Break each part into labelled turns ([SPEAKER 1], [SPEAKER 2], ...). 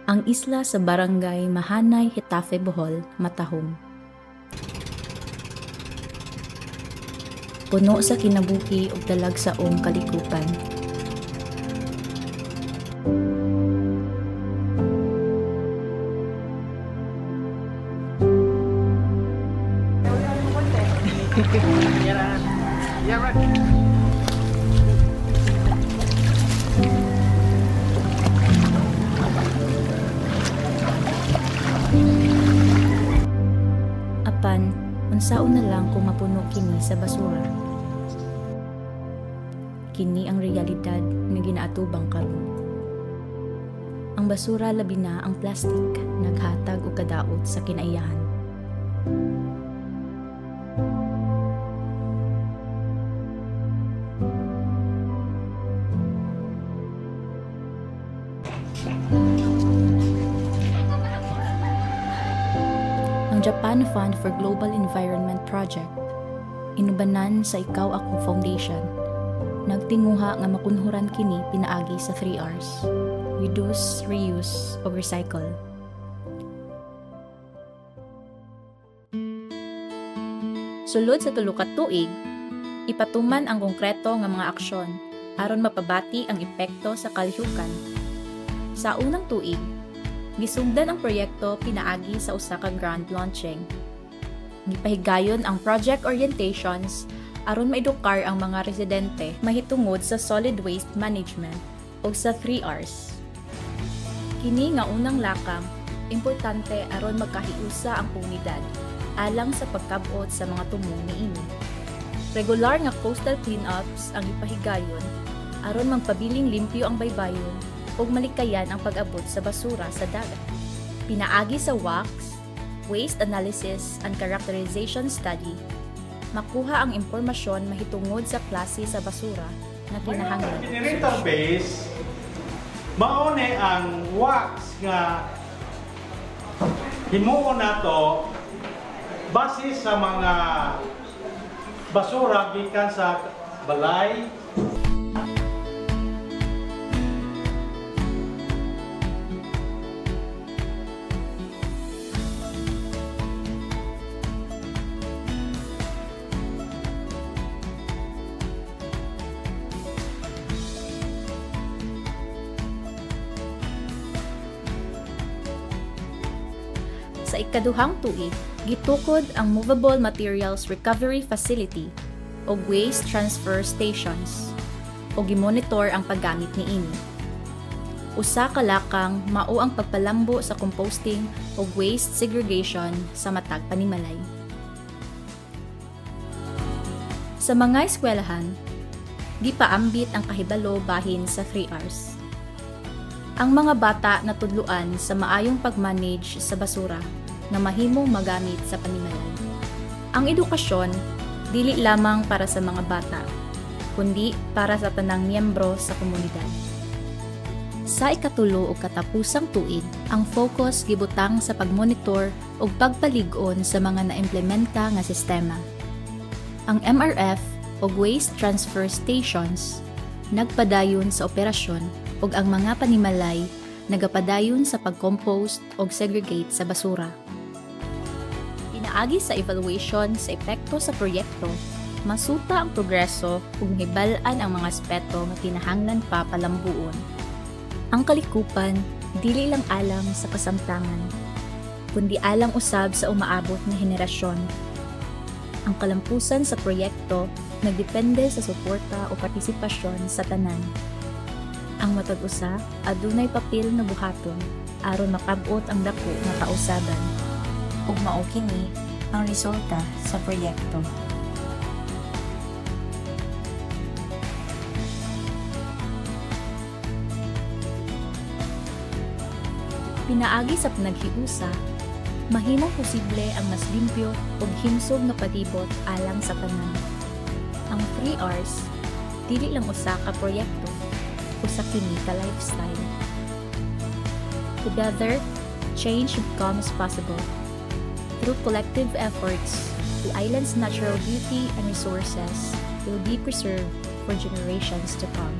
[SPEAKER 1] Ang isla sa barangay Mahanay, Hitafe, Bohol, matahom. Puno sa kinabuhi ug talagsaong kalikupan. Apan, unsaon na lang kung mapuno kini sa basura. Kini ang realidad nga ginaatubang karon. Ang basura labi na ang plastik naghatag og kadaot sa kinaiyahan. Ang Japan Fund for Global Environment Project, inubanan sa Ikaw Ako Foundation, nagtinguha nga makunhuran kini pinaagi sa 3 Rs: reduce, reuse, o recycle. Sulod sa tulo ka tuig, ipatuman ang konkreto nga mga aksyon aron mapabati ang epekto sa kalihukan. Sa unang tuig, gisugdan ang proyekto pinaagi sa usa ka grand launching. Gipahigayon ang project orientations aron maedukar ang mga residente mahitungod sa solid waste management o sa 3 Rs. Kini nga unang lakang importante aron magkahiusa ang komunidad alang sa pagkabot sa mga tumong niini. Regular nga coastal cleanups ang ipahigayon aron magpabiling limpyo ang baybayon ug malikayan ang pag-abot sa basura sa dagat. Pinaagi sa WACS, Waste Analysis and Characterization Study, makuha ang impormasyon mahitungod sa klase sa basura na kinahanglan.
[SPEAKER 2] Generator base, maune ang wax nga himuon nato base sa mga basura gikan sa balay.
[SPEAKER 1] Sa ikaduhang tuig, gitukod ang Movable Materials Recovery Facility o Waste Transfer Stations o gimonitor ang paggamit niini. Usa ka lakang mao ang pagpalambo sa composting o waste segregation sa matag panimalay. Sa mga eskwelahan, gipaambit ang kahibalo bahin sa 3 Rs. Ang mga bata natudluan sa maayong pag-manage sa basura na mahimong magamit sa panimalay. Ang edukasyon dili lamang para sa mga bata, kundi para sa tanang miyembro sa komunidad. Sa ikatulo o katapusang tuig, ang focus gibutang sa pagmonitor o pagpalig-on sa mga naimplementa nga sistema. Ang MRF o Waste Transfer Stations nagpadayon sa operasyon ug ang mga panimalay nagapadayon sa pag-compost o segregate sa basura. Pinaagi sa evaluation sa epekto sa proyekto, masuta ang progreso ug hibal-an ang mga aspeto nga kinahanglan pa palambuon. Ang kalikupan dili lang alang sa kasamtangan, kundi alang usab sa umaabot nga henerasyon. Ang kalampusan sa proyekto nagdepende sa suporta o partisipasyon sa tanan. Ang matag usa adunay papel na buhaton aron makab-ot ang dako nga kausaban ug mao kini ang resulta sa proyekto. Pinaagi sa panaghiusa, mahimong posible ang mas limpyo ug himsog nga palibot alang sa tanan. Ang 3 Rs dili lang usa ka proyekto, usa kini ka lifestyle. Together, change becomes possible. Through collective efforts, the island's natural beauty and resources will be preserved for generations to come.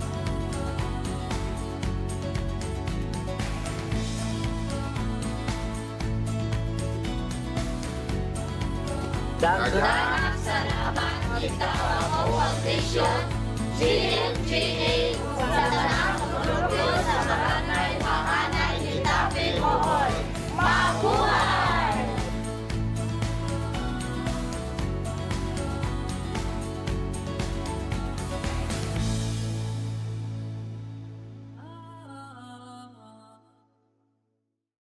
[SPEAKER 3] Daghang salamat kita Foundation, GMGA